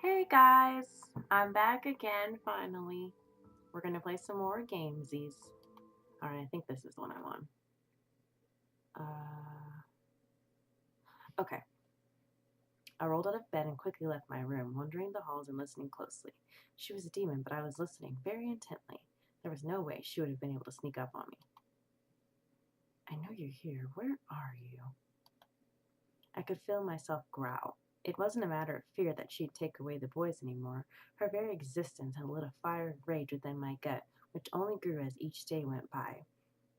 Hey guys, I'm back again finally. We're gonna play some more gamesies. Alright, I think this is the one I'm on. Okay. I rolled out of bed and quickly left my room, wandering the halls and listening closely. She was a demon, but I was listening very intently. There was no way she would have been able to sneak up on me. I know you're here. Where are you? I could feel myself growl. It wasn't a matter of fear that she'd take away the boys anymore. Her very existence had lit a fire of rage within my gut, which only grew as each day went by.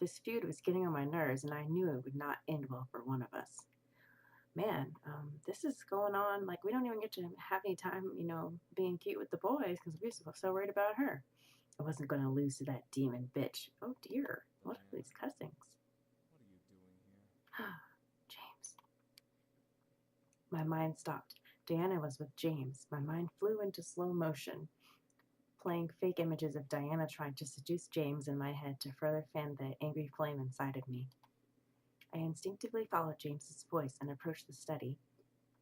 This feud was getting on my nerves, and I knew it would not end well for one of us. Man, this is going on like we don't even get to have any time, being cute with the boys because we're so worried about her. I wasn't going to lose to that demon bitch. Oh dear, what are these cussings? What are you doing here? James. My mind stopped. Diana was with James. My mind flew into slow motion, playing fake images of Diana trying to seduce James in my head to further fan the angry flame inside of me. I instinctively followed James's voice and approached the study.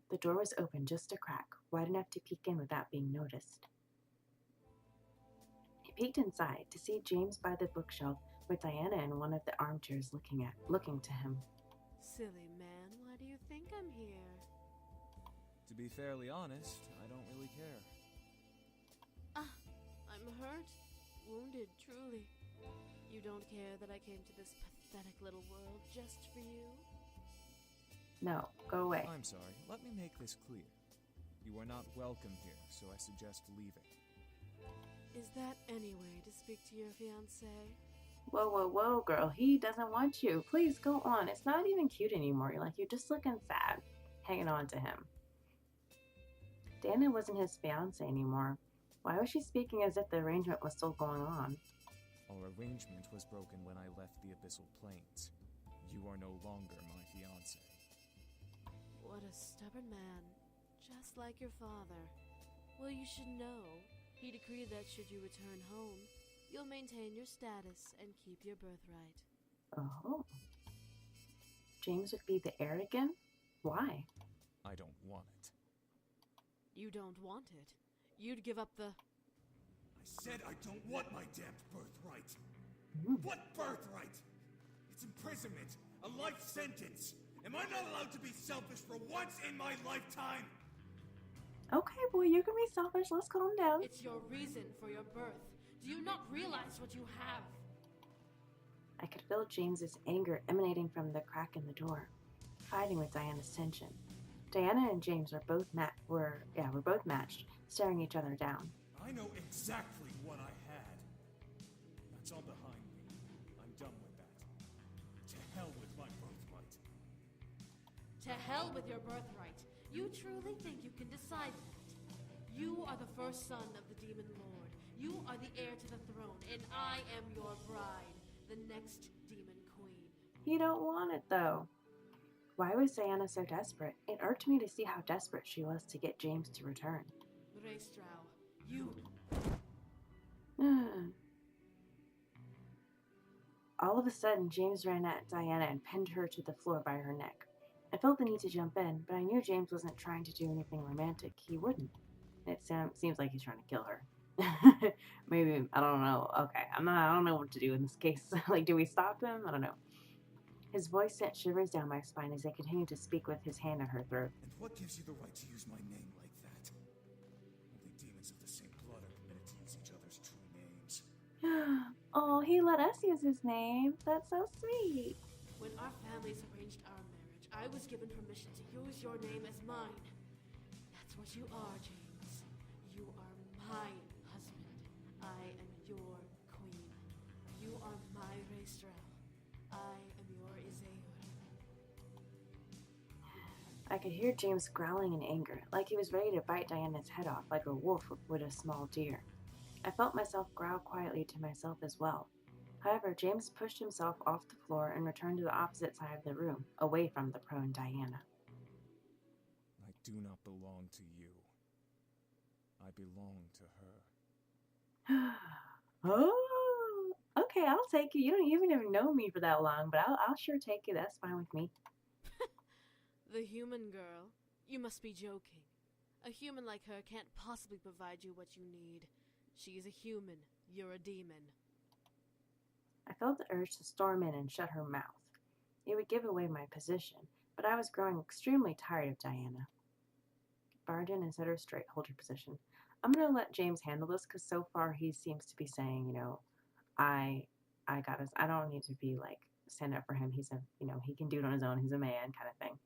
The door was open just a crack, wide enough to peek in without being noticed. I peeked inside to see James by the bookshelf with Diana in one of the armchairs looking to him. Silly man, why do you think I'm here? To be fairly honest, I don't really care. I'm hurt, wounded, truly. You don't care that I came to this pathetic little world just for you? No, go away. I'm sorry, let me make this clear. You are not welcome here, so I suggest leaving. Is that any way to speak to your fiancé? Whoa, whoa, whoa, girl. He doesn't want you. Please go on. It's not even cute anymore. You're just looking sad, hanging on to him. Dana wasn't his fiance anymore. Why was she speaking as if the arrangement was still going on? Our arrangement was broken when I left the Abyssal Plains. You are no longer my fiancé. What a stubborn man, just like your father. Well, you should know, he decreed that should you return home, you'll maintain your status and keep your birthright. Oh. James would be the heir again? Why? I don't want it. You don't want it? You'd give up the... I said I don't want my damned birthright. Mm. What birthright? It's imprisonment, a life sentence. Am I not allowed to be selfish for once in my lifetime? Okay, boy, you can be selfish. Let's calm down. It's your reason for your birth. Do you not realize what you have? I could feel James's anger emanating from the crack in the door, fighting with Diana's tension. Diana and James were both matched, staring each other down. I know exactly what I had. That's all behind me. I'm done with that. To hell with my birthright. To hell with your birthright. You truly think you can decide that? You are the first son of the Demon Lord. You are the heir to the throne, and I am your bride, the next Demon Queen. You don't want it, though. Why was Diana so desperate? It irked me to see how desperate she was to get James to return. Raestrow, you... All of a sudden, James ran at Diana and pinned her to the floor by her neck. I felt the need to jump in, but I knew James wasn't trying to do anything romantic. He wouldn't. It seems like he's trying to kill her. Maybe, I don't know. Okay, I don't know what to do in this case. Do we stop him? I don't know. His voice sent shivers down my spine as he continued to speak with his hand at her throat. And what gives you the right to use my name like that? Only demons of the same blood are permitted to use each other's true names. Oh, he let us use his name. That's so sweet. When our families arranged our marriage, I was given permission to use your name as mine. That's what you are, James. You are my husband. I am your queen. You are my Raestrow. I am your Izehur. I could hear James growling in anger, like he was ready to bite Diana's head off like a wolf would a small deer. I felt myself growl quietly to myself as well. However, James pushed himself off the floor and returned to the opposite side of the room, away from the prone Diana. I do not belong to you. I belong to her. Oh, okay, I'll take you. You don't even know me for that long, but I'll sure take you. That's fine with me. The human girl? You must be joking. A human like her can't possibly provide you what you need. She's a human. You're a demon. I felt the urge to storm in and shut her mouth. It would give away my position, but I was growing extremely tired of Diana. Barred in and set her straight, hold your position. I'm going to let James handle this because so far he seems to be saying, I got this. I don't need to be like, stand up for him. He's he can do it on his own. He's a man kind of thing.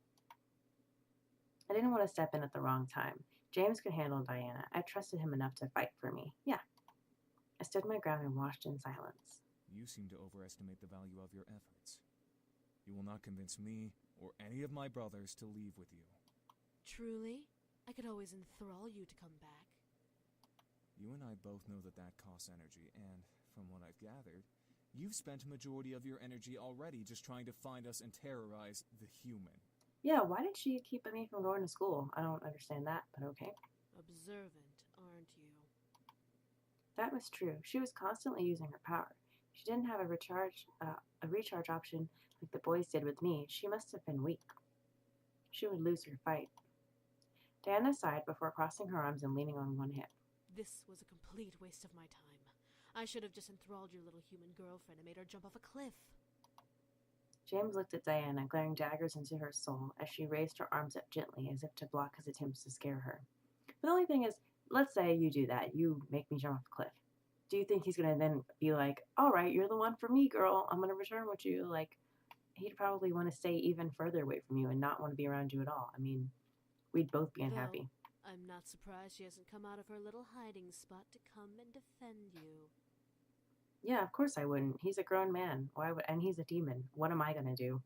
I didn't want to step in at the wrong time. James could handle Diana. I trusted him enough to fight for me. Yeah. I stood my ground and watched in silence. You seem to overestimate the value of your efforts. You will not convince me or any of my brothers to leave with you. Truly? I could always enthrall you to come back. You and I both know that that costs energy, and from what I've gathered, you've spent a majority of your energy already just trying to find us and terrorize the human. Yeah, why did she keep me from going to school? I don't understand that, but okay. Observant, aren't you? That was true. She was constantly using her power. She didn't have a recharge option like the boys did with me. She must have been weak. She would lose her fight. Diana sighed before crossing her arms and leaning on one hip. This was a complete waste of my time. I should have just enthralled your little human girlfriend and made her jump off a cliff. James looked at Diana, glaring daggers into her soul as she raised her arms up gently as if to block his attempts to scare her. But the only thing is, let's say you do that. You make me jump off a cliff. Do you think he's going to then be like, all right, you're the one for me, girl. I'm going to return with you? Like, he'd probably want to stay even further away from you and not want to be around you at all. I mean, we'd both be unhappy. Though, I'm not surprised she hasn't come out of her little hiding spot to come and defend you. Yeah, of course I wouldn't. He's a grown man. And he's a demon. What am I going to do?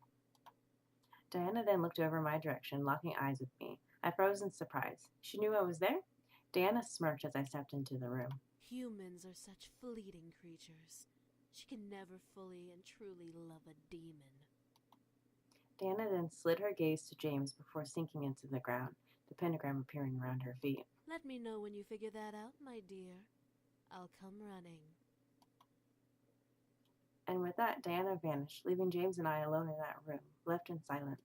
Diana then looked over my direction, locking eyes with me. I froze in surprise. She knew I was there? Diana smirked as I stepped into the room. Humans are such fleeting creatures. She can never fully and truly love a demon. Diana then slid her gaze to James before sinking into the ground, the pentagram appearing around her feet. Let me know when you figure that out, my dear. I'll come running. And with that, Diana vanished, leaving James and I alone in that room, left in silence.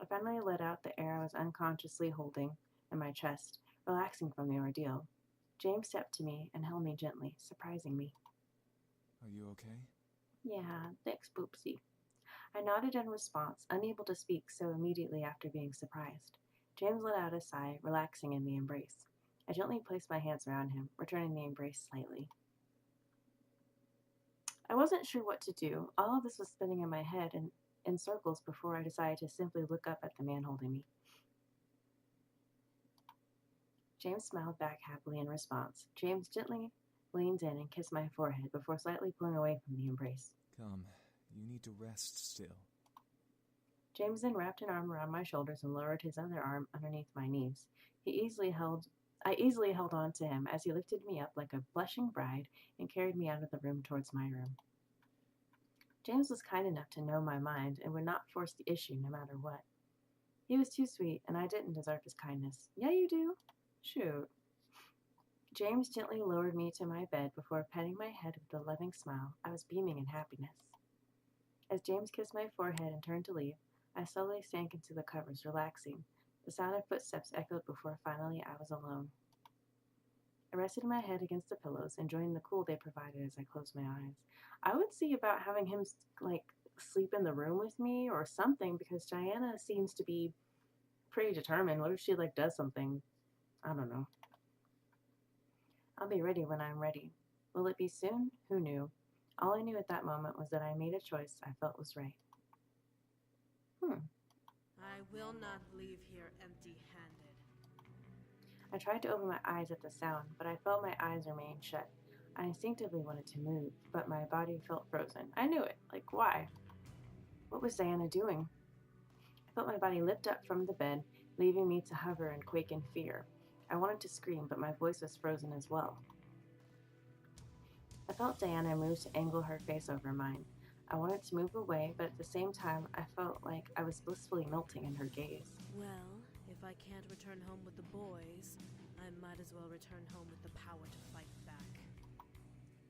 I finally let out the air I was unconsciously holding in my chest, relaxing from the ordeal. James stepped to me and held me gently, surprising me. Are you okay? Yeah, thanks, Boopsie. I nodded in response, unable to speak so immediately after being surprised. James let out a sigh, relaxing in the embrace. I gently placed my hands around him, returning the embrace slightly. I wasn't sure what to do. All of this was spinning in my head and in circles before I decided to simply look up at the man holding me. James smiled back happily in response. James gently leaned in and kissed my forehead before slightly pulling away from the embrace. Come, you need to rest still. James then wrapped an arm around my shoulders and lowered his other arm underneath my knees. I easily held on to him as he lifted me up like a blushing bride and carried me out of the room towards my room. James was kind enough to know my mind and would not force the issue no matter what. He was too sweet, and I didn't deserve his kindness. Yeah, you do. Shoot. James gently lowered me to my bed before patting my head with a loving smile. I was beaming in happiness. As James kissed my forehead and turned to leave, I slowly sank into the covers, relaxing. The sound of footsteps echoed before finally I was alone. I rested my head against the pillows, enjoying the cool they provided as I closed my eyes. I would see about having him, sleep in the room with me or something, because Diana seems to be pretty determined. What if she, does something? I don't know. I'll be ready when I'm ready. Will it be soon? Who knew? All I knew at that moment was that I made a choice I felt was right. I will not leave here empty-handed. I tried to open my eyes at the sound, but I felt my eyes remain shut. I instinctively wanted to move, but my body felt frozen. I knew it. Why? What was Diana doing? I felt my body lift up from the bed, leaving me to hover and quake in fear. I wanted to scream, but my voice was frozen as well. I felt Diana move to angle her face over mine. I wanted to move away, but at the same time, I felt like I was blissfully melting in her gaze. Well, if I can't return home with the boys, I might as well return home with the power to fight back.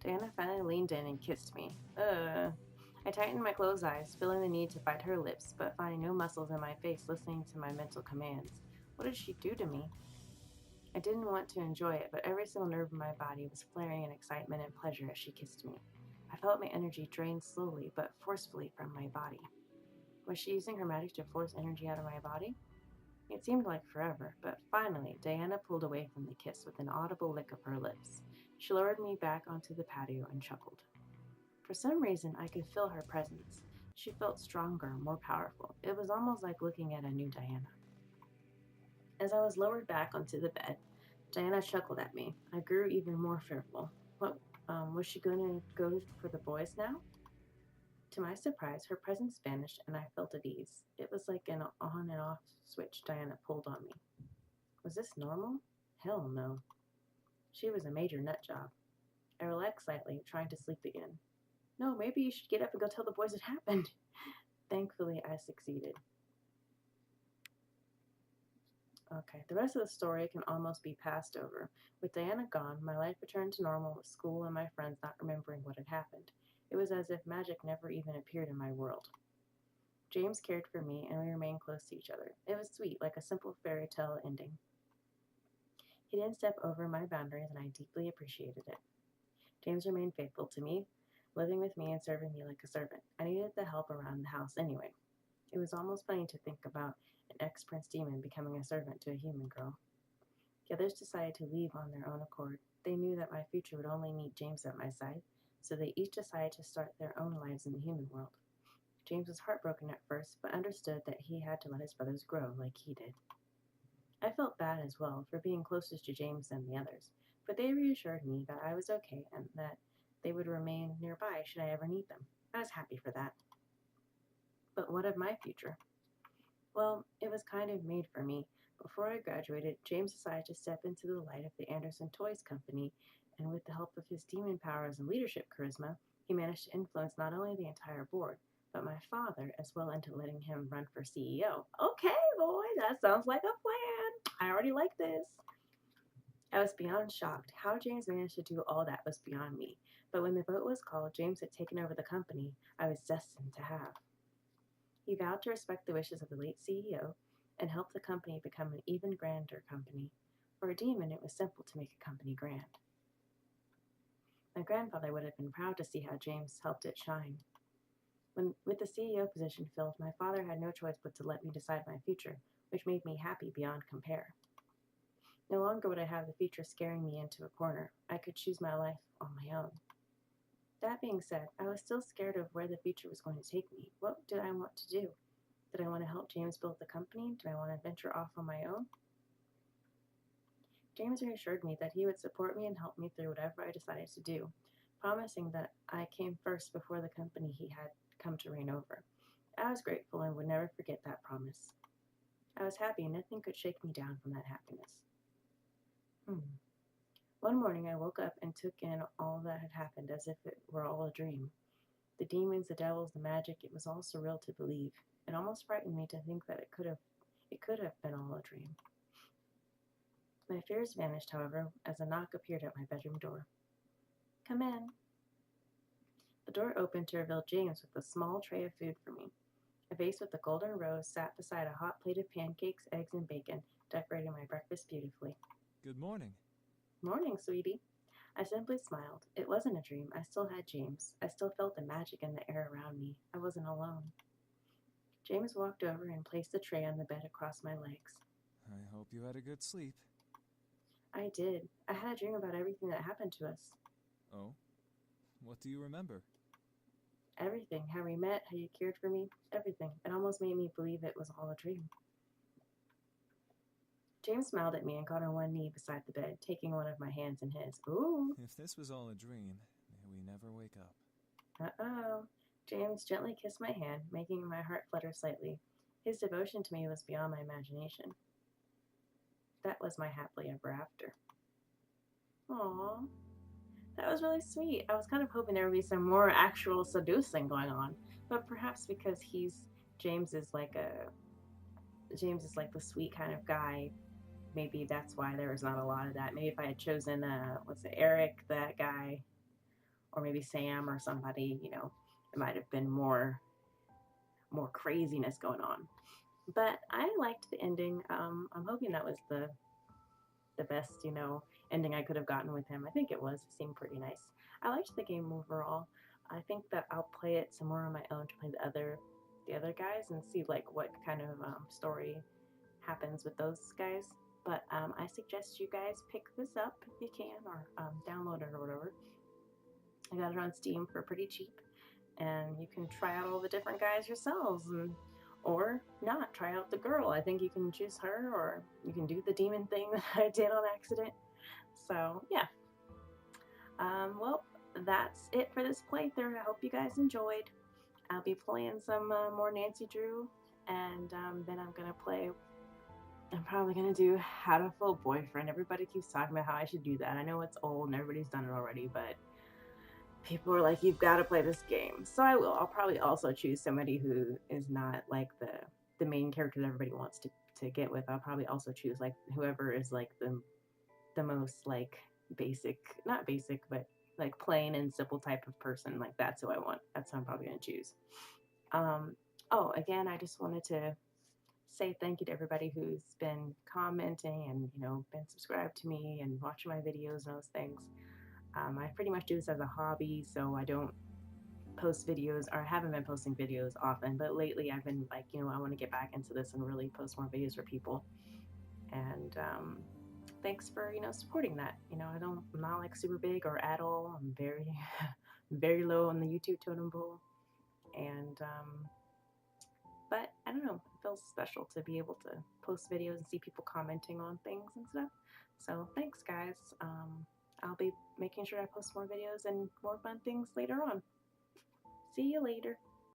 Diana finally leaned in and kissed me. I tightened my closed eyes, feeling the need to bite her lips, but finding no muscles in my face listening to my mental commands. What did she do to me? I didn't want to enjoy it, but every single nerve in my body was flaring in excitement and pleasure as she kissed me. I felt my energy drain slowly but forcefully from my body. Was she using her magic to force energy out of my body? It seemed like forever, but finally, Diana pulled away from the kiss with an audible lick of her lips. She lowered me back onto the patio and chuckled. For some reason, I could feel her presence. She felt stronger, more powerful. It was almost like looking at a new Diana. As I was lowered back onto the bed, Diana chuckled at me. I grew even more fearful. What, was she going to go for the boys now? To my surprise, her presence vanished and I felt at ease. It was like an on and off switch Diana pulled on me. Was this normal? Hell no. She was a major nut job. I relaxed slightly, trying to sleep again. No, maybe you should get up and go tell the boys what happened. Thankfully, I succeeded. Okay, the rest of the story can almost be passed over. With Diana gone, my life returned to normal with school and my friends not remembering what had happened. It was as if magic never even appeared in my world. James cared for me and we remained close to each other. It was sweet, like a simple fairy tale ending. He didn't step over my boundaries and I deeply appreciated it. James remained faithful to me, living with me and serving me like a servant. I needed the help around the house anyway. It was almost funny to think about an ex-prince demon becoming a servant to a human girl. The others decided to leave on their own accord. They knew that my future would only need James at my side, so they each decided to start their own lives in the human world. James was heartbroken at first, but understood that he had to let his brothers grow like he did. I felt bad as well for being closest to James than the others, but they reassured me that I was okay and that they would remain nearby should I ever need them. I was happy for that. But what of my future? Well, it was kind of made for me. Before I graduated, James decided to step into the light of the Anderson Toys Company, and with the help of his demon powers and leadership charisma, he managed to influence not only the entire board, but my father as well into letting him run for CEO. Okay, boy, that sounds like a plan. I already like this. I was beyond shocked. How James managed to do all that was beyond me. But when the vote was called, James had taken over the company I was destined to have. He vowed to respect the wishes of the late CEO and help the company become an even grander company. For a demon, it was simple to make a company grand. My grandfather would have been proud to see how James helped it shine. With the CEO position filled, my father had no choice but to let me decide my future, which made me happy beyond compare. No longer would I have the future scaring me into a corner. I could choose my life on my own. That being said, I was still scared of where the future was going to take me. What did I want to do? Did I want to help James build the company? Did I want to venture off on my own? James reassured me that he would support me and help me through whatever I decided to do, promising that I came first before the company he had come to reign over. I was grateful and would never forget that promise. I was happy and nothing could shake me down from that happiness. One morning I woke up and took in all that had happened as if it were all a dream. The demons, the devils, the magic, it was all surreal to believe. It almost frightened me to think that it could have been all a dream. My fears vanished, however, as a knock appeared at my bedroom door. Come in. The door opened to reveal James with a small tray of food for me. A vase with a golden rose sat beside a hot plate of pancakes, eggs, and bacon, decorating my breakfast beautifully. Good morning. Morning, sweetie. I simply smiled. It wasn't a dream. I still had James. I still felt the magic in the air around me. I wasn't alone. James walked over and placed the tray on the bed across my legs. I hope you had a good sleep. I did. I had a dream about everything that happened to us. Oh? What do you remember? Everything. How we met, how you cared for me, everything. It almost made me believe it was all a dream. James smiled at me and got on one knee beside the bed, taking one of my hands in his. Ooh. If this was all a dream, may we never wake up. Uh-oh. James gently kissed my hand, making my heart flutter slightly. His devotion to me was beyond my imagination. That was my happily ever after. Aww. That was really sweet. I was kind of hoping there would be some more actual seducing going on, but perhaps because James is like the sweet kind of guy, maybe that's why there was not a lot of that. Maybe if I had chosen Eric, that guy, or maybe Sam or somebody, it might have been more craziness going on. But I liked the ending. I'm hoping that was the the best, ending I could have gotten with him. I think it was. It seemed pretty nice. I liked the game overall. I think that I'll play it some more on my own to play the other guys and see like what kind of story happens with those guys. But I suggest you guys pick this up if you can, or download it or whatever. I got it on Steam for pretty cheap, and you can try out all the different guys yourselves, or not try out the girl. I think you can choose her, or you can do the demon thing that I did on accident. So yeah. Well, that's it for this playthrough. I hope you guys enjoyed. I'll be playing some more Nancy Drew, and then I'm probably gonna do How to Fool Boyfriend. Everybody keeps talking about how I should do that. I know it's old and everybody's done it already, but people are like, you've got to play this game. So I will. I'll probably also choose somebody who is not like the main character that everybody wants to get with. I'll probably also choose like whoever is like the most like basic, not basic, but like plain and simple type of person. Like that's who I want. That's who I'm probably gonna choose. Oh, again, I just wanted to say thank you to everybody who's been commenting and been subscribed to me and watching my videos and those things. I pretty much do this as a hobby, so I don't post videos, or I haven't been posting videos often, but lately I've been like, I want to get back into this and really post more videos for people. And thanks for supporting that. I'm not like super big or at all. I'm very very low on the YouTube totem pole, and but I don't know, it feels special to be able to post videos and see people commenting on things and stuff. So thanks, guys. I'll be making sure I post more videos and more fun things later on. See you later.